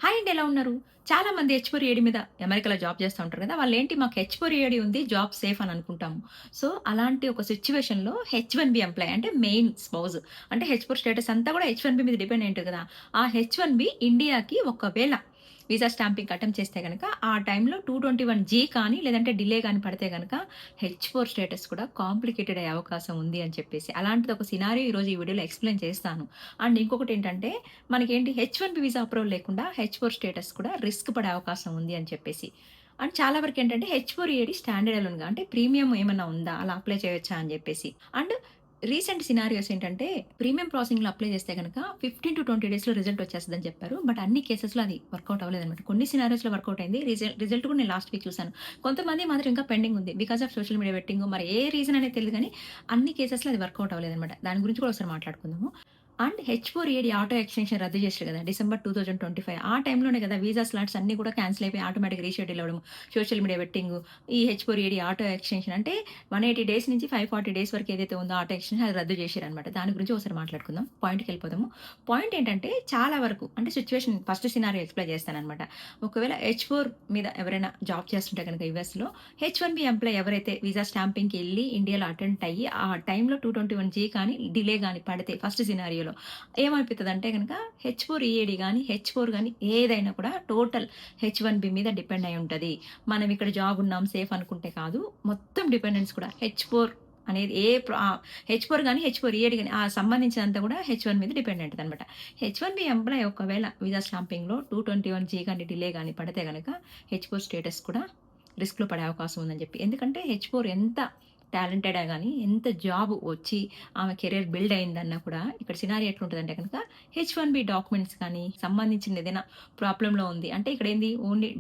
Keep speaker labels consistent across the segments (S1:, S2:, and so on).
S1: Hi అండి. ఎలా ఉన్నారు? చాలా మంది హెచ్-4 మీద అమెరికాలో జాబ్ చేస్తా ఉంటారు కదా! వాళ్ళేంటి మాకు హెచ్-4 ఉంది. జాబ్ సేఫ్ అని అనుకుంటాము. సో, అలాంటి ఒక సిట్యుయేషన్‌లో హెచ్-1బీ ఎంప్లాయీ అంటే మెయిన్ స్పౌస్ అంటే హెచ్-4 స్టేటస్ అంతా కూడా హెచ్-1బీ మీద డిపెండ్ అయి ఉంటది కదా! ఆ హెచ్-1బీ ఇండియాకి ఒకవేళ వీసా స్టాంపింగ్ అటెంప్ట్ చేస్తే గనక ఆ టైంలో 221 కానీ లేదంటే డిలే గాని పడితే గనక హెచ్-4 స్టేటస్ కూడా కాంప్లికేటెడ్ అయ్యే అవకాశం ఉంది అని చెప్పేసి. అలాంటిది ఒక సినారియో ఈరోజు ఈ వీడియోలో ఎక్స్‌ప్లెయిన్ చేస్తాను. అండ్ ఇంకొకటేంటంటే మనకేంటి హెచ్-1బీ వీసా అప్రూవల్ లేకుండా హెచ్-4 స్టేటస్ కూడా రిస్క్ పడే అవకాశం ఉంది అని చెప్పేసి. అండ్ చాలా వరకేంటంటే హెచ్-4 స్టాండర్డ్ అలోన్‌గా అంటే ప్రీమియం ఏమన్నా ఉందా? అలా అప్లై చేయొచ్చా అని జెప్పేసి. అండ్ రీసెంట్ సినారియోస్ ఏంటంటే ప్రీమియం ప్రాసెసింగ్‌లో అప్లై చేస్తే గనక 15-20 డేస్‌లో రిజల్ట్ వచ్చేస్తదని చెప్పారు. బట్ అన్ని కేసెస్‌లో అది వర్కౌట్ అవ్వలేదన్నమాట. కొన్ని సినారియోస్‌లో వర్కౌట్ అయింది. రిజల్ట్ కూడా నేను లాస్ట్ వీక్ చూసాను. కొంతమంది మాత్రం ఇంకా పెండింగ్ ఉంది. Because of social media betting మరి ఏ రీజన్ అనేది తెలీదు గానీ అన్ని కేసెస్‌లో అది వర్కౌట్ అవ్వలేదన్నమాట. దాని గురించి కూడా ఒకసారి మాట్లాడుకుందాము. అండ్ హెచ్-4 ఆటో ఎక్స్‌టెన్షన్ రద్దు చేసారు కదా! డిసెంబర్ 2025 ఆ టైంలోనే కదా వీసా స్లాట్స్ అన్నీ కూడా క్యాన్సిల్ అయిపోయి ఆటోమేటిక్‌గా రీషెడ్యూల్ అవ్వడం, సోషల్ మీడియా బెట్టింగు, ఈ హెచ్-4 ఆటో ఎక్స్‌టెన్షన్ అంటే 180 డేస్ నుంచి 540 డేస్ వరకు ఏదైతే ఉందో ఆటో ఎక్స్‌టెన్షన్ అది రద్దు చేసిరనమాట. దాని గురించి ఒకసారి మాట్లాడుకుందాం. పాయింట్‌కెళ్ళిపోదాము. పాయింట్ ఏంటంటే చాలా వరకు అంటే సిట్యుయేషన్ ఫస్ట్ సినారియో ఎక్స్‌ప్లెయిన్ చేస్తాననమాట. ఒకవేళ హెచ్-4 మీద ఎవరైనా జాబ్ చేస్తుంటే గనుక యూఎస్‌లో హెచ్-1బీ ఎంప్లాయీ ఎవరైతే వీసా స్టాంపింగ్‌కి ఎళ్లి ఇండియాలో అటెంప్ట్ అయ్యి ఆ టైంలో 221 కానీ డిలే గాని పడితే ఫస్ట్ సినారియోలో ఏమైపోతదంటే గనక హెచ్-4 గాని, హెచ్-4 గాని ఏదైనా కూడా టోటల్ హెచ్-1బీ మీద డిపెండ్ అయి ఉంటది. మనం ఇక్కడ జాబ్ ఉన్నాం సేఫ్ అనుకుంటే కాదు. మొత్తం డిపెండెన్స్ కూడా హెచ్-4 అనేది హెచ్-4 గాని, హెచ్-4 గాని సంబంధించినంతా కూడా హెచ్-1 మీద డిపెండెంట్ అనమాట. హెచ్-1బీ ఎంప్లాయీ ఒకవేళ వీసా స్టాంపింగ్‌లో 221 గాని డిలే గాని పడితే గనక హెచ్-4 స్టేటస్ కూడా రిస్క్‌లో పడే అవకాశం ఉందని చెప్పి. ఎందుకంటే హెచ్-4 ఎంత టాలెంటెడే గాని, ఎంత జాబ్ వచ్చి ఆమె కెరియర్ బిల్డ్ అయిందన్నా కూడా ఇక్కడ సినారియో ఎట్లుంటదంటే గనక హెచ్-1బీ డాక్యుమెంట్స్ కానీ సంబంధించింది ఏదైనా ప్రాబ్లమ్‌లో ఉంది. అంటే ఇక్కడేంది ఓన్లీ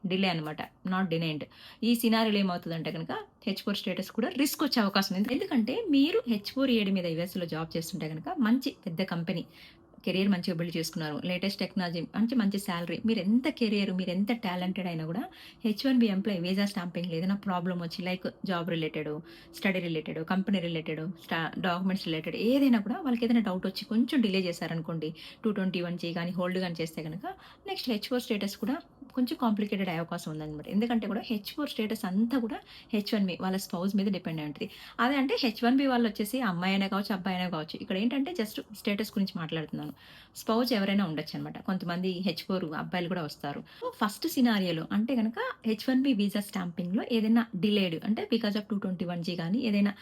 S1: డిలే అనమాట. Not denied. ఈ సినారియోలో ఏమవుతదంటే గనక హెచ్-4 స్టేటస్ కూడా రిస్క్ వచ్చే అవకాశం ఉంది. ఎందుకంటే మీరు హెచ్-4 మీద యూఎస్‌లో జాబ్ చేస్తుంటే గనక మంచి పెద్ద కంపెనీ కెరియర్ మంచిగా బిల్డ్ చేసుకున్నారు. లేటెస్ట్ టెక్నాలజీ అంటే మంచి సాలరీ. మీరెంత టాలెంటెడ్ అయినా గూడా హెచ్-1బీ ఎంప్లాయీ వీసా స్టాంపింగ్‌లో ఏదైనా ప్రాబ్లమ్ వచ్చి like job related, study related, company related, documents related ఏదైనా కూడా వాళ్ళకేదైనా డౌట్ వచ్చి కొంచెం డిలే చేశారనుకోండి. 221 గాని హోల్డ్ గాని చేస్తే గనక నెక్స్ట్ హెచ్-4 స్టేటస్ కూడా కొంచెం కాంప్లికేటెడ్ అయ్యే అవకాశం ఉందన్నమాట. ఎందుకంటే కూడా హెచ్-4 స్టేటస్ అంతా కూడా హెచ్-1బీ వాళ్ళ స్పౌస్ మీద డిపెండ్ అయి ఉంటది. అదే అంటే హెచ్-1బీ వాళ్ళొచ్చేసి అమ్మాయైనా కావచ్చు, అబ్బాయైనా కావచ్చు. ఇక్కడేంటంటే జస్ట్ స్టేటస్ గురించి మాట్లాడుతున్నాను. స్పౌస్ ఎవరైనా ఉండొచ్చనమాట. కొంతమంది హెచ్-4 అబ్బాయిలు కూడా వస్తారు. సో, ఫస్ట్ సినారియోలో అంటే గనక హెచ్-1బీ వీసా స్టాంపింగ్‌లో ఏదైనా డిలేడ్ అంటే బికాస్ ఆఫ్ 221 గాని ఏదైనా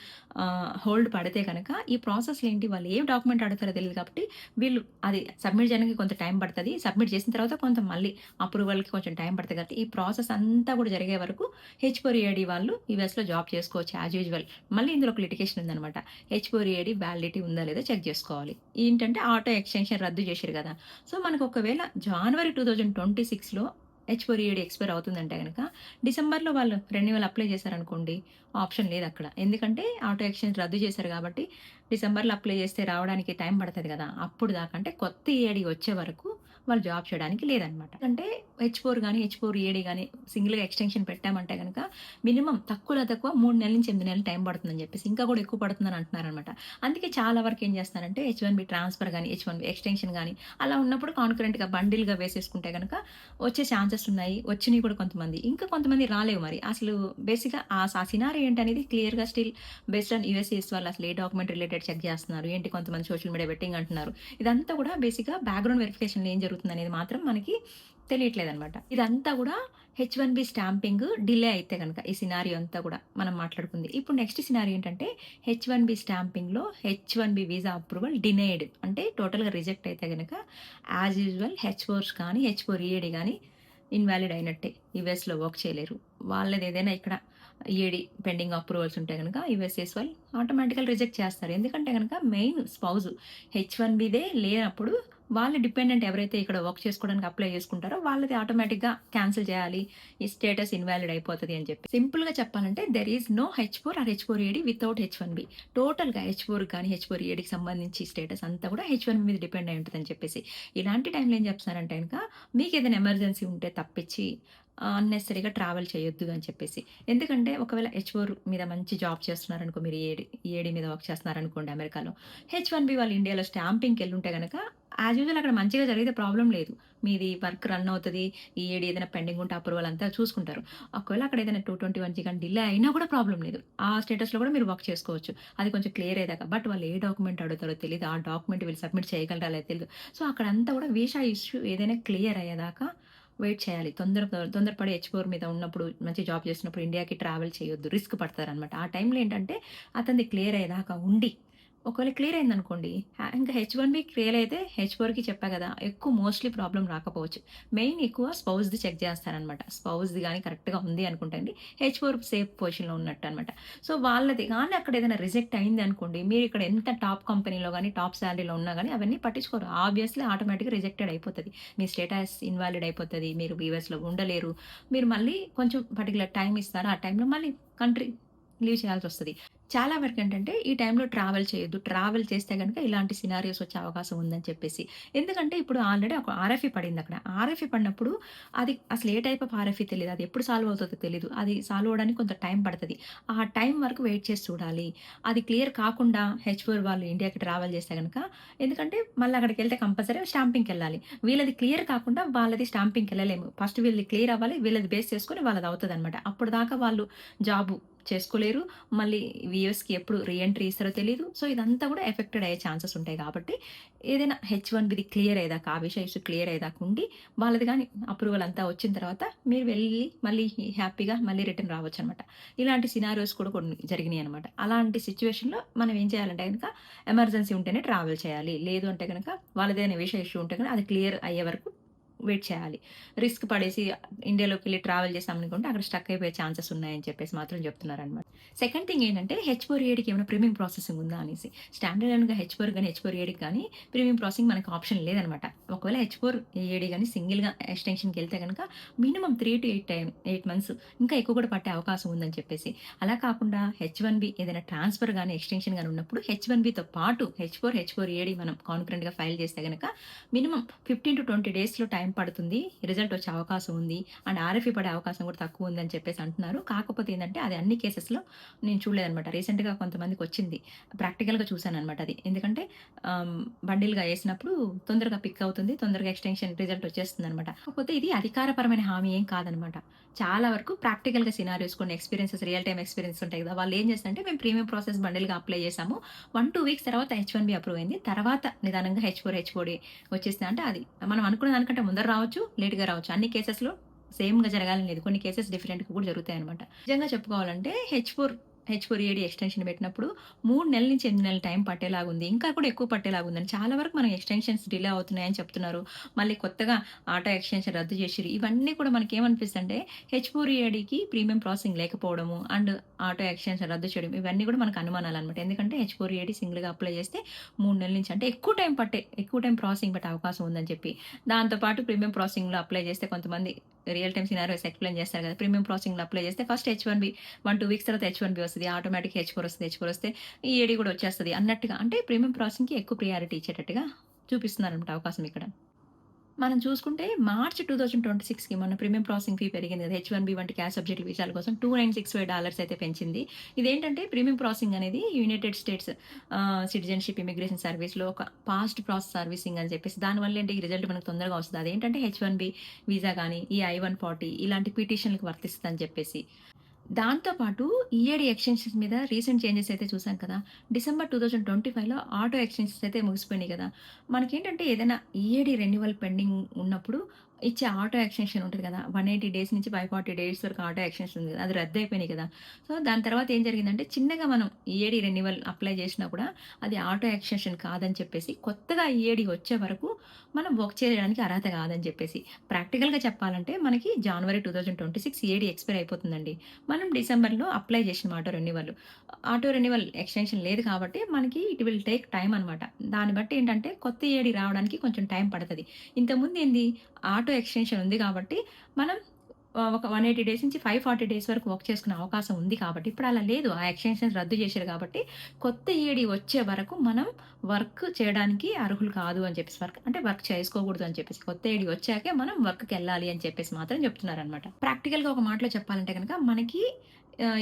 S1: హోల్డ్ పడితే గనక ఈ ప్రాసెస్‌లో ఏంటి వాళ్ళు ఏ డాక్యుమెంట్ అడుగుతారో తెలీదు కాబట్టి వీళ్ళు అది సబ్మిట్ చేయడానికి కొంత టైం పడతది. సబ్మిట్ చేసిన తర్వాత కొంత మళ్ళీ అప్రూవల్‌కి కొంచెం టైం పడతది కాబట్టి ఈ ప్రాసెస్ అంతా కూడా జరిగే వరకు హెచ్-4 వాళ్ళు యూఎస్‌లో జాబ్ చేసుకోవచ్చు యాజ్ యూజువల్. మళ్ళీ ఇందులో ఒక లిటిగేషన్ ఉందనమాట. హెచ్-4 వ్యాలిడిటీ ఉందా లేదా చెక్ జేసుకోవాలి. ఏంటంటే ఆటో ఎక్స్‌టెన్షన్ రద్దు జేసిర్రు గదా! సో, మనకు ఒకవేళ జనవరి 2026లో హెచ్-4 ఎక్స్‌పైర్ అవుతుందంటే గనక డిసెంబర్‌లో వాళ్ళు రెన్యువల్ అప్లై చేశారనుకోండి ఆప్షన్ లేదక్కడ. ఎందుకంటే ఆటో ఎక్స్‌చేంజ్ రద్దు చేశారు గాబట్టి డిసెంబర్‌లో అప్లై చేస్తే రావడానికి టైం పడతది గదా! అప్పుడు దాకా అంటే కొత్త ఈఏడీ వచ్చే వరకు వాళ్ళు జాబ్ చేయడానికి లేదనమాట. అంటే హెచ్-4 గాని, హెచ్-4 గాని సింగిల్‌గా ఎక్స్‌టెన్షన్ పెట్టామంటే గనక మినిమమ్ తక్కువలో తక్కువ 3 నెలల నుంచి 8 నెలలు టైం పడుతుందని జెప్పేసి ఇంకా గూడా ఎక్కువ పడుతుందని అంటున్నారనమాట. అందుకే చాలా వరకు ఏం చేస్తారంటే హెచ్-1బీ ట్రాన్స్‌ఫర్ గాని, హెచ్-1బీ ఎక్స్‌టెన్షన్ గాని అలా ఉన్నప్పుడు కాన్కరెంట్‌గా బండిల్‌గా వేసేసుకుంటే గనక వచ్చే ఛాన్సెస్ ఉన్నాయి. వచ్చినయి కూడా కొంతమంది. ఇంకా కొంతమంది రాలేవు మరి. అసలు బేసిక్‌గా ఆ సినారియో ఏంటనేది క్లియర్‌గా స్టిల్ బేస్డ్ ఆన్ యూఎస్‌సిఎస్ వాళ్ళు అసలు ఏ డాక్యుమెంట్ రిలేటెడ్ చెక్ జేస్తున్నారు. ఏంటి కొంతమంది సోషల్ మీడియా బెట్టింగ్ అంటున్నారు. ఇదంతా కూడా బేసిక్‌గా బ్యాక్‌గ్రౌండ్ వెరిఫికేషన్‌లో ఏం జరుగుతుందనేది మాత్రం మనకి తెలియట్లేదనమాట. ఇదంతా గూడా హెచ్-1బీ స్టాంపింగ్ డిలే అయితే గనక ఈ సినారియో అంతా గూడా మనం మాట్లాడుకుంది. ఇప్పుడు నెక్స్ట్ సినారియో ఏంటంటే H-1B స్టాంపింగ్‌లో H-1B visa approval denied అంటే టోటల్‌గా రిజెక్ట్ అయితే గనక యాజ్ యూజువల్ హెచ్-4 కానీ, హెచ్-4 గాని ఇన్వాలిడ్ అయినట్టే. యూఎస్‌లో వర్క్ చేయలేరు. వాళ్ళదేదైనా ఇక్కడ ఈఏడీ పెండింగ్ అప్రూవల్స్ ఉంటే గనక యూఎస్‌సిఎస్ వాళ్ళు ఆటోమేటికల్ రిజెక్ట్ చేస్తారు. ఎందుకంటే గనక మెయిన్ స్పౌస్ హెచ్-1బీదే లేనప్పుడు వాళ్ళ డిపెండెంట్ ఎవరైతే ఇక్కడ వర్క్ చేసుకోవడానికి అప్లై చేసుకుంటారో వాళ్ళది ఆటోమేటిక్‌గా క్యాన్సిల్ చేయాలి. ఈ స్టేటస్ ఇన్వాలిడ్ అయిపోతది అని చెప్పి. సింపుల్‌గా చెప్పాలంటే there is no హెచ్-4 are హెచ్-4 without H-1B. టోటల్‌గా హెచ్-4 గాని, హెచ్-4కి సంబంధించి స్టేటస్ అంతా కూడా హెచ్-1బీ మీద డిపెండ్ అయి ఉంటదని చెప్పేసి. ఇలాంటి టైంలో ఏం చెప్తున్నారంటే గనక మీకేదైనా ఎమర్జెన్సీ ఉంటే తప్పించి అన్నెసెసరీగా ట్రావెల్ చేయొద్దు అని చెప్పేసి. ఎందుకంటే ఒకవేళ హెచ్-4 మీద మంచి జాబ్ చేస్తున్నారనుకో మీరు ఈఏడీ మీద వర్క్ చేస్తున్నారనుకోండి అమెరికాలో. హెచ్-1బీ వాళ్ళు ఇండియాలో స్టాంపింగ్‌కెళ్ళుంటే గనక యాజ్ యూజువల్ అక్కడ మంచిగా జరిగితే ప్రాబ్లమ్ లేదు. మీది వర్క్ రన్ అవుతది. ఈఏడీ ఏదైనా పెండింగ్ ఉంటే అప్రూవల్ అంతా చూసుకుంటారు. ఒకవేళ అక్కడ ఏదైనా 221 గాని డిలే అయినా కూడా ప్రాబ్లమ్ లేదు. ఆ స్టేటస్‌లో కూడా మీరు వర్క్ చేసుకోవచ్చు. అది కొంచెం క్లియర్ అయ్యేదాకా. బట్ వాళ్ళు ఏ డాక్యుమెంట్ అడుగుతారో తెలీదు. ఆ డాక్యుమెంట్ వీళ్ళు సబ్మిట్ చేయగలరా లేదా తెలీదు. సో, అక్కడంతా కూడా వీసా ఇష్యూ ఏదైనా క్లియర్ అయ్యేదాకా వెయిట్ చేయాలి. తొందరపడి హెచ్-4 మీద ఉన్నప్పుడు మంచి జాబ్ చేస్తున్నప్పుడు ఇండియాకి ట్రావెల్ చేయొద్దు. రిస్క్ పడతారనమాట. ఆ టైంలో ఏంటంటే అతనిది క్లియర్ అయ్యేదాకా ఉండి ఒకవేళ క్లియర్ అయిందనుకోండి, ఇంకా హెచ్-1బీ క్లియర్ అయితే హెచ్-4కి చెప్పా గదా! ఎక్కువ మోస్ట్‌లీ ప్రాబ్లమ్ రాకపోవచ్చు. మెయిన్ ఎక్కువ స్పౌస్‌ది చెక్ జేస్తారనమాట. స్పౌస్‌ది గాని కరెక్ట్‌గా ఉంది అనుకుంటే అండి, హెచ్-4 సేఫ్ పొజిషన్‌లో ఉన్నట్టనమాట. సో, వాళ్ళది గాని అక్కడ ఏదైనా రిజెక్ట్ అయింది అనుకోండి, మీరిక్కడ ఎంత టాప్ కంపెనీలో గాని, టాప్ సాలరీలో ఉన్నా గాని అవన్నీ పట్టించుకోరు. ఆబ్వియస్లీ ఆటోమేటిక్‌గా రిజెక్టెడ్ అయిపోతది. మీ స్టేటస్ ఇన్వాలిడ్ అయిపోతది. మీరు యూఎస్‌లో ఉండలేరు. మీరు మళ్ళీ కొంచెం పర్టిక్యులర్ టైమ్ ఇస్తారు. ఆ టైంలో మళ్ళీ కంట్రీ లీవ్ చేయాల్సొస్తది. చాలా వరకేంటంటే ఈ టైంలో ట్రావెల్ చేయొద్దు. ట్రావెల్ చేస్తే గనుక ఇలాంటి సినారియోస్ వచ్చే అవకాశం ఉందని చెప్పేసి. ఎందుకంటే ఇప్పుడు ఆల్రెడీ ఒక ఆర్ఎఫ్ఈ పడిందక్కడ. ఆర్ఎఫ్ఈ పడినప్పుడు అది అసలు ఏ టైప్ ఆఫ్ ఆర్ఎఫ్ఈ తెలీదు. అది ఎప్పుడు సాల్వ్ అవుతదో తెలీదు. అది సాల్వ్ అవ్వడానికి కొంత టైం పడతది. ఆ టైం వరకు వెయిట్ చేసి చూడాలి. అది క్లియర్ కాకుండా హెచ్-4 వాళ్ళు ఇండియాకి ట్రావెల్ చేస్తే గనక ఎందుకంటే మళ్ళీ అక్కడికెళ్తే కంపల్సరీ స్టాంపింగ్‌కెళ్ళాలి. వీళ్ళది క్లియర్ కాకుండా వాళ్ళది స్టాంపింగ్‌కెళ్ళలేము. ఫస్ట్ వీళ్ళది క్లియర్ అవ్వాలి. వీళ్ళది బేస్ చేసుకొని వాళ్ళది అవుతదనమాట. అప్పటిదాకా వాళ్ళు జాబు చేసుకోలేరు. మళ్ళీ యూఎస్‌కి ఎప్పుడు రీ ఎంట్రీ ఇస్తారో తెలీదు. సో, ఇదంతా కూడా ఎఫెక్టెడ్ అయ్యే ఛాన్సెస్ ఉంటాయి కాబట్టి, ఏదైనా హెచ్-1బీది క్లియర్ అయ్యేదాకా, ఆ విషా ఇష్యూ క్లియర్ అయ్యేదాకా ఉండి, వాళ్ళది గాని అప్రూవల్ అంతా వచ్చిన తర్వాత మీరు వెళ్ళి మళ్ళీ హ్యాపీగా మళ్ళీ రిటర్న్ రావచ్చనమాట. ఇలాంటి సినారియోస్ కూడా కొన్ని జరిగినాయనమాట. అలాంటి సిట్యుయేషన్‌లో మనం ఏం చేయాలంటే గనక ఎమర్జెన్సీ ఉంటేనే ట్రావెల్ చేయాలి. లేదు అంటే గనక వాళ్ళదేదైనా విషా ఇష్యూ ఉంటే గనక అది క్లియర్ అయ్యే వరకు వెయిట్ చేయాలి. రిస్క్ పడేసి ఇండియాలోకెళ్ళి ట్రావెల్ చేశామనుకుంటే అక్కడ స్టక్ అయిపోయే ఛాన్సెస్ ఉన్నాయని చెప్పేసి మాత్రం చెప్తున్నారనమాట. సెకండ్ థింగ్ ఏంటంటే హెచ్-4 ఏమైనా ప్రీమియం ప్రాసెసింగ్ ఉందా అనేసి. స్టాండర్డ్ ఎర్న్‌గా హెచ్-4 గాని, హెచ్-4 గాని ప్రీమియం ప్రాసెసింగ్ మనకు ఆప్షన్ లేదనమాట. ఒకవేళ హెచ్-4 గాని సింగిల్‌గా ఎక్స్‌టెన్షన్‌కెళ్తే గనక మినిమమ్ 3-8 మంత్స్ ఇంకా ఎక్కువ కూడా పట్టే అవకాశం ఉందని చెప్పేసి. అలా కాకుండా హెచ్-1బీ ఏదైనా ట్రాన్స్‌ఫర్ గాని, ఎక్స్‌టెన్షన్ గాని ఉన్నప్పుడు హెచ్-1బీతో పాటు హెచ్-4 మనం కాన్కరెంట్‌గా ఫైల్ చేస్తే గనక మినిమమ్ 15-20 డేస్‌లో టైం పడుతుంది. రిజల్ట్ వచ్చే అవకాశం ఉంది. అండ్ ఆర్ఎఫ్ఈ పడే అవకాశం కూడా తక్కువ ఉందని చెప్పేసి అంటున్నారు. కాకపోతే ఏందంటే అది అన్ని కేసెస్‌లో నేను చూడలేదనమాట. రీసెంట్‌గా కొంతమందికొచ్చింది. ప్రాక్టికల్‌గా చూసాననమాట అది. ఎందుకంటే బండిల్‌గా ఏసినప్పుడు తొందరగా పిక్ అవుతుంది. తొందరగా ఎక్స్‌టెన్షన్ రిజల్ట్ వచ్చేస్తుందనమాట. కాకపోతే ఇది అధికారపరమైన హామీ ఏం కాదనమాట. చాలా వరకు ప్రాక్టికల్‌గా సినారియోస్ కొన్ని ఎక్స్‌పీరియన్సెస్ రియల్ టైమ్ ఎక్స్‌పీరియన్స్ ఉంటాయి కదా! వాళ్ళేం చేస్తారంటే మేము ప్రీమియం ప్రాసెస్ బండిల్‌గా అప్లై చేసాము. 1, 2 వీక్స్ తర్వాత హెచ్-1బీ అప్రూవ్ అయింది. తర్వాత నిదానంగా హెచ్-4 వచ్చేసింది. అంటే అది మనం అనుకున్న దానికంటే ముందర రావచ్చు, లేట్‌గా రావచ్చు. అన్ని కేసెస్‌లో సేమ్‌గా జరగాలని లేదు. కొన్ని కేసెస్ డిఫరెంట్‌గా కూడా జరుగుతాయన్నమాట. నిజంగా చెప్పుకోవాలంటే హెచ్-4 ఎక్స్‌టెన్షన్ పెట్టినప్పుడు 3 నెలల నుంచి 8 నెలల టైం పట్టేలాగుంది. ఇంకా కూడా ఎక్కువ పట్టేలాగుందని చాలా వరకు మనకి ఎక్స్‌టెన్షన్స్ డిలే అవుతున్నాయని చెప్తున్నారు. మళ్ళీ కొత్తగా ఆటో ఎక్స్‌టెన్షన్ రద్దు చేసిర్రు. ఇవన్నీ కూడా మనకేమనిపిస్తుందంటే హెచ్-4 ప్రీమియం ప్రాసెసింగ్ లేకపోవడము అండ్ ఆటో ఎక్స్‌టెన్షన్ రద్దు చేయడం ఇవన్నీ కూడా మనకు అనుమానాలన్నమాట. ఎందుకంటే హెచ్-4 సింగిల్‌గా అప్లై చేస్తే 3 నెలల నుంచి అంటే ఎక్కువ టైం ప్రాసెసింగ్ పట్టే అవకాశం ఉందని చెప్పి. దాంతో పాటు ప్రీమియం ప్రాసెసింగ్‌లో అప్లై చేస్తే కొంతమంది రియల్ టైమ్ సినారియోస్ ఎక్స్‌ప్లెయిన్ చేస్తారు కదా! ప్రీమియం ప్రాసెసింగ్‌లో అప్లై చేస్తే ఫస్ట్ హెచ్-1బీ 1, 2 వీక్స్ తర్వాత హెచ్-1బీ వస్తది. ఆటోమేటిక్‌గా హెచ్-4 వస్తది. హెచ్-4 వస్తే ఈఏడీ కూడా వచ్చేస్తది అన్నట్టుగా అంటే ప్రీమియం ప్రాసెసింగ్‌కి ఎక్కువ ప్రియారిటీ ఇచ్చేటట్టుగా చూపిస్తున్నారన్నమాట అవకాశం ఇక్కడ. మనం చూసుకుంటే మార్చ్ 2026కి మొన్న ప్రీమియం ప్రాసెసింగ్ ఫీ పెరిగింది కదా! హెచ్-1బీ వంటి క్యాష్ సబ్జెక్ట్ వీసాల కోసం $2965 అయితే పెంచింది. ఇదేంటంటే ప్రీమియం ప్రాసెసింగ్ అనేది యునైటెడ్ స్టేట్స్ సిటిజన్‌షిప్ ఇమిగ్రేషన్ సర్వీస్‌లో ఒక ఫాస్ట్ ప్రాసెస్ సర్వీసింగ్ అని చెప్పేసి దానివల్ల ఏంటి ఈ రిజల్ట్ మనకు తొందరగా వస్తది. అదేంటంటే హెచ్-1బీ వీసా గాని, ఈ I-140 ఇలాంటి పిటిషన్‌లకి వర్తిస్తదని చెప్పేసి. దాంతో పాటు ఈఏడీ ఎక్స్‌టెన్షన్స్ మీద రీసెంట్ చేంజెస్ అయితే చూసాం కదా! డిసెంబర్ 2025లో ఆటో ఎక్స్‌టెన్షన్స్ అయితే ముగిసిపోయినాయి కదా! మనకేంటంటే ఏదైనా ఈఏడీ రెన్యువల్ పెండింగ్ ఉన్నప్పుడు ఇచ్చే ఆటో ఎక్స్‌టెన్షన్ ఉంటది కదా! 180 డేస్ నుంచి 540 డేస్ వరకు ఆటో ఎక్స్‌టెన్షన్ ఉంది కదా! అది రద్దయిపోయినాయి కదా! సో, దాని తర్వాత ఏం జరిగిందంటే చిన్నగా మనం ఈఏడీ రెన్యువల్ అప్లై చేసినా కూడా అది ఆటో ఎక్స్‌టెన్షన్ కాదని చెప్పేసి కొత్తగా ఈఏడీ వచ్చే వరకు మనం వర్క్ చేయడానికి అర్హత కాదని చెప్పేసి. ప్రాక్టికల్‌గా చెప్పాలంటే మనకి జనవరి 2026 ఈఏడీ ఎక్స్‌పైర్ అయిపోతుందండి. మనం డిసెంబర్‌లో అప్లై చేసినాం auto renewal. Auto renewal extension లేదు కాబట్టి మనకి ఇట్ విల్ టేక్ టైమ్ అనమాట. దాన్ని బట్టి ఏంటంటే కొత్త ఏడీ రావడానికి కొంచెం టైం పడతది. ఇంతకుముందు ఏంది ఆటో ఎక్స్‌టెన్షన్ ఉంది కాబట్టి మనం ఒక 180 డేస్ నుంచి 540 డేస్ వరకు వర్క్ చేసుకునే అవకాశం ఉంది కాబట్టి, ఇప్పుడు అలా లేదు. ఆ ఎక్స్‌టెన్షన్స్ రద్దు చేశారు కాబట్టి, కొత్త ఈఏడీ వచ్చే వరకు మనం వర్క్ చేయడానికి అర్హులు కాదు అని చెప్పేసి, వర్క్ చేసుకోకూడదు అని చెప్పేసి, కొత్త ఈడీ వచ్చాకే మనం వర్క్‌కెళ్ళాలి అని చెప్పేసి మాత్రం చెప్తున్నారనమాట. ప్రాక్టికల్‌గా ఒక మాటలో చెప్పాలంటే గనక మనకి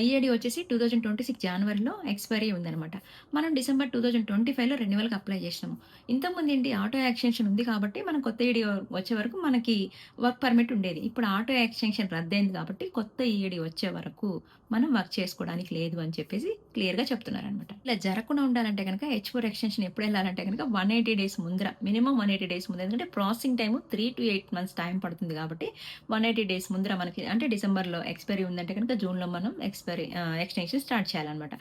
S1: ఈఏడీ వచ్చేసి 2026 జాన్వరిలో ఎక్స్‌పైరీ ఉందనమాట. మనం డిసెంబర్ 2025లో రెన్యువల్‌కి అప్లై చేసినాము. ఇంతకుముందు ఏంటి ఆటో ఎక్స్‌టెన్షన్ ఉంది కాబట్టి, మనం కొత్త ఈడీ వచ్చే వరకు మనకి వర్క్ పర్మిట్ ఉండేది. ఇప్పుడు ఆటో ఎక్స్‌టెన్షన్ రద్దయింది కాబట్టి, కొత్త ఈఏడీ వచ్చే వరకు మనం వర్క్ చేసుకోవడానికి లేదు అని చెప్పేసి క్లియర్‌గా చెప్తున్నారనమాట. ఇలా జరగకుండా ఉండాలంటే గనక హెచ్-4 ఎక్స్‌టెన్షన్ ఎప్పుడెళ్ళాలంటే గనక 180 డేస్ ముందర, మినిమమ్ 180 డేస్ ముందర. ఎందుకంటే ప్రాసెసింగ్ టైమ్ 3-8 మంత్స్ టైం పడుతుంది కాబట్టి, 180 డేస్ ముందర మనకి అంటే డిసెంబర్‌లో ఎక్స్‌పైరీ ఉందంటే గనక జూన్‌లో మనం ఎక్స్‌టెన్షన్ స్టార్ట్ చేయాలనమాట.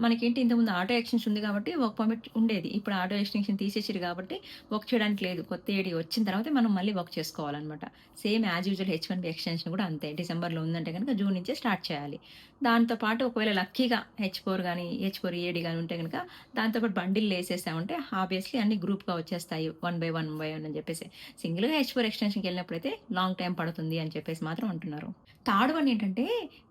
S1: మనకేంటి ఇంతకుముందు ఆటో ఎక్స్‌టెన్షన్ ఉంది కాబట్టి వర్క్ పర్మిట్ ఉండేది. ఇప్పుడు ఆటో ఎక్స్‌టెన్షన్ తీసేసిర్రు కాబట్టి వర్క్ చేయడానికి లేదు. కొత్త ఏడీ వచ్చిన తర్వాతే మనం మళ్ళీ వర్క్ చేసుకోవాలనమాట. Same as usual H one B extension కూడా అంతే. డిసెంబర్‌లో ఉందంటే గనక జూన్ నుంచే స్టార్ట్ చేయాలి. దాంతో పాటు ఒకవేళ లక్కీగా హెచ్-4 గాని, హెచ్-4 ఈఏడీ గాని ఉంటే గనక దాంతో పాటు బండిల్లేసేసామంటే ఆబ్వియస్‌లీ అన్నీ గ్రూప్‌గా వచ్చేస్తాయి. One by one, one by one అని చెప్పేసి. సింగిల్‌గా హెచ్-4 ఎక్స్‌టెన్షన్‌కెళ్ళినప్పుడైతే లాంగ్ టైమ్ పడుతుంది అని చెప్పేసి మాత్రం అంటున్నారు. థర్డ్ వన్ ఏంటంటే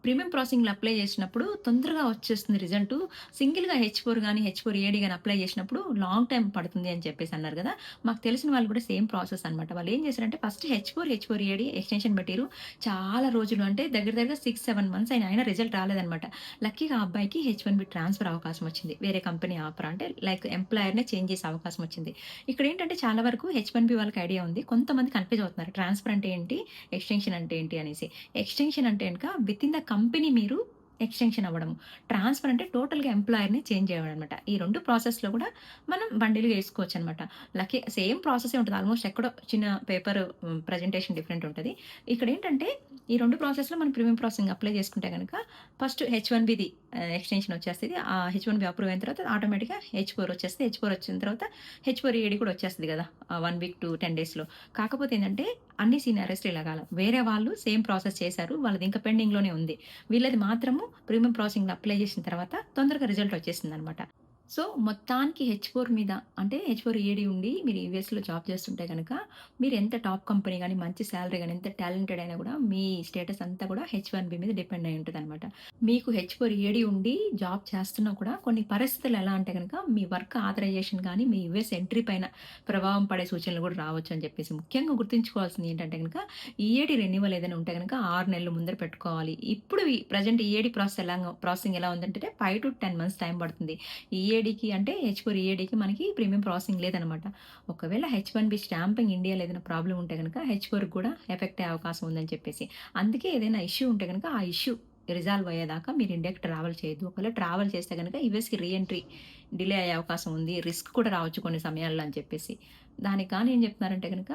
S1: ప్రీమియం ప్రాసెసింగ్‌లో అప్లై చేసినప్పుడు తొందరగా వచ్చేస్తుంది రిజల్టు. సింగిల్‌గా హెచ్-4 గాని, హెచ్-4 ఈఏడీ గాని అప్లై చేసినప్పుడు లాంగ్ టైమ్ పడుతుంది అని చెప్పేసి అన్నారు గదా! మాకు తెలిసిన వాళ్ళు కూడా సేమ్ ప్రాసెస్ అనమాట. వాళ్ళేం చేశారంటే ఫస్ట్ హెచ్-4 ఈఏడీ ఎక్స్‌టెన్షన్ పెట్టిర్రు. చాలా రోజులు అంటే దగ్గర దగ్గర 6, 7 మంత్స్ అయినా రిజల్ట్ రాలేదనమాట. లక్కీగా ఆ అబ్బాయికి హెచ్-1బీ ట్రాన్స్‌ఫర్ అవకాశం వచ్చింది. వేరే కంపెనీ ఆఫర్ అంటే లైక్ ఎంప్లాయర్‌నే చేంజ్ చేసే అవకాశం వచ్చింది. ఇక్కడేంటంటే చాలా వరకు హెచ్-1బీ వాళ్ళకి ఐడియా ఉంది. కొంతమంది కన్‌ఫ్యూజ్ అవుతున్నారు. ట్రాన్స్‌ఫర్ అంటే ఏంటి? ఎక్స్‌టెన్షన్ అంటే ఏంటి అనేసి. ఎక్స్‌టెన్షన్ అంటే గనక వితిన్ ద కంపెనీ మీరు ఎక్స్‌టెన్షన్ అవ్వడము. ట్రాన్స్‌ఫర్ అంటే టోటల్‌గా ఎంప్లాయర్‌ని చేంజ్ చేయడం అనమాట. ఈ 2 ప్రాసెస్‌లో కూడా మనం బండిల్‌గా ఏసుకోవచ్చనమాట. సేమ్ ప్రాసెసే ఉంటది. ఆల్‌మోస్ట్ ఎక్కడో చిన్న పేపర్ ప్రజెంటేషన్ డిఫరెంట్ ఉంటది. ఇక్కడేంటంటే ఈ 2 ప్రాసెస్‌లో మనం ప్రీమియం ప్రాసెసింగ్ అప్లై చేసుకుంటే గనక ఫస్ట్ హెచ్-1బీది ఎక్స్‌టెన్షన్ వచ్చేస్తది. ఆ హెచ్-1బీ అప్రూవ్ అయిన తర్వాత ఆటోమేటిక్‌గా హెచ్-4 వచ్చేస్తది. హెచ్-4 వచ్చిన తర్వాత హెచ్-4 ఈఏడీ కూడా వచ్చేస్తది గదా! 1 వీక్ టు 10 డేస్‌లో. కాకపోతే ఏందంటే అన్ని సీనియరెస్ట్‌లు ఇలాగాల. వేరే వాళ్ళు సేమ్ ప్రాసెస్ చేశారు. వాళ్ళది ఇంకా పెండింగ్‌లోనే ఉంది. వీళ్ళది మాత్రము ప్రీమియం ప్రాసెసింగ్‌లో అప్లై చేసిన తర్వాత తొందరగా రిజల్ట్ వచ్చేసిందనమాట. సో, మొత్తానికి హెచ్-4 మీద అంటే హెచ్-4 ఈఏడీ ఉండి మీరు యూఎస్‌లో జాబ్ చేస్తుంటే గనక మీరెంత టాప్ కంపెనీ గాని, మంచి సాలరీ గాని, ఎంత టాలెంటెడ్ అయినా గూడా మీ స్టేటస్ అంతా కూడా హెచ్-1బీ మీద డిపెండ్ అయి ఉంటదనమాట. మీకు హెచ్-4 ఈఏడీ ఉండి జాబ్ చేస్తున్నా కూడా కొన్ని పరిస్థితులు ఎలా అంటే గనక మీ వర్క్ ఆథరైజేషన్ గాని, మీ యూఎస్ ఎంట్రీ పైన ప్రభావం పడే సూచనలు గూడా రావచ్చు అని చెప్పేసి. ముఖ్యంగా గుర్తుంచుకోవాల్సింది ఏంటంటే గనక ఈఏడీ రెన్యువల్ ఏదైనా ఉంటే గనక 6 నెలల ముందర పెట్టుకోవాలి. ఇప్పుడు ప్రెజెంట్ ఈఏడీ ప్రాసెసింగ్ ఎలా ఉందంటే 5-10 మంత్స్ టైం పడుతుంది. ఈఏడీకి అంటే హెచ్-4 ఈఏడీకి మనకి ప్రీమియం ప్రాసెసింగ్ లేదనమాట. ఒకవేళ హెచ్-1బీ స్టాంపింగ్ ఇండియాలో ఏదైనా ప్రాబ్లమ్ ఉంటే గనక హెచ్-4 కూడా ఎఫెక్ట్ అయ్యే అవకాశం ఉందని చెప్పేసి. అందుకే ఏదైనా ఇష్యూ ఉంటే గనక ఆ ఇష్యూ రిజాల్వ్ అయ్యేదాకా మీరు ఇండియాకి ట్రావెల్ చేయొద్దు. ఒకవేళ ట్రావెల్ చేస్తే గనక యూఎస్‌కి రీ డిలే అయ్యే అవకాశం ఉంది. రిస్క్ కూడా రావచ్చు కొన్ని సమయాల్లో అని చెప్పేసి. దానికి గాని ఏం చెప్తున్నారంటే గనక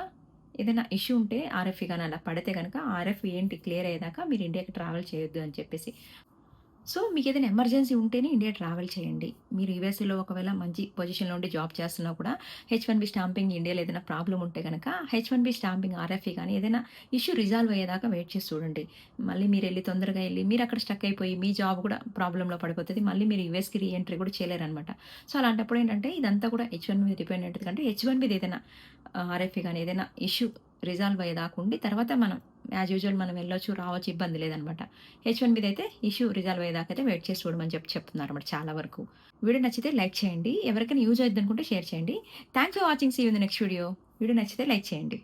S1: ఏదైనా ఇష్యూ ఉంటే ఆర్ఎఫ్ఈ గాని అలా పడితే గనక ఆర్ఎఫ్ఈ ఏంటి క్లియర్ అయ్యేదాకా మీరు ఇండియాకి ట్రావెల్ చేయొద్దు అని చెప్పేసి. సో, మీకేదైనా ఎమర్జెన్సీ ఉంటేనే ఇండియా ట్రావెల్ చేయండి. మీరు యూఎస్‌లో ఒకవేళ మంచి పొజిషన్‌లో ఉండి జాబ్ చేస్తున్నా కూడా హెచ్-1బీ స్టాంపింగ్ ఇండియాలో ఏదైనా ప్రాబ్లమ్ ఉంటే గనక హెచ్-1బీ స్టాంపింగ్ ఆర్ఎఫ్ఈ గాని ఏదైనా ఇష్యూ రిజాల్వ్ అయ్యేదాకా వెయిట్ చేసి చూడండి. మళ్ళీ మీరెళ్లి తొందరగా ఎళ్లి మీరక్కడ స్టక్ అయిపోయి మీ జాబ్ కూడా ప్రాబ్లమ్‌లో పడిపోతది. మళ్ళీ మీరు యూఎస్‌కి రీ ఎంట్రీ కూడా చేయలేరనమాట. సో, అలాంటప్పుడు ఏంటంటే ఇదంతా కూడా హెచ్-1 మీద డిపెండ్ అయి ఉంటది. అంటే హెచ్-1బీది ఏదైనా ఆర్ఎఫ్ఈ గాని ఏదైనా ఇష్యూ రిజాల్వ్ అయ్యేదాకా ఉండి తర్వాత మనం యాజ్ యూజువల్ మనం వెళ్ళొచ్చు, రావచ్చు ఇబ్బంది లేదనమాట. హెచ్-1బీదయితే ఇష్యూ రిజాల్వ్ అయ్యేదాకైతే వెయిట్ చేసి చూడమని చెప్తున్నారన్నమాట చాలా వరకు. వీడియో నచ్చితే లైక్ చేయండి. ఎవరికైనా యూజ్ అయిద్దనుకుంటే షేర్ చేయండి. Thanks for watching. See you in the next video. Video నచ్చితే లైక్ చేయండి.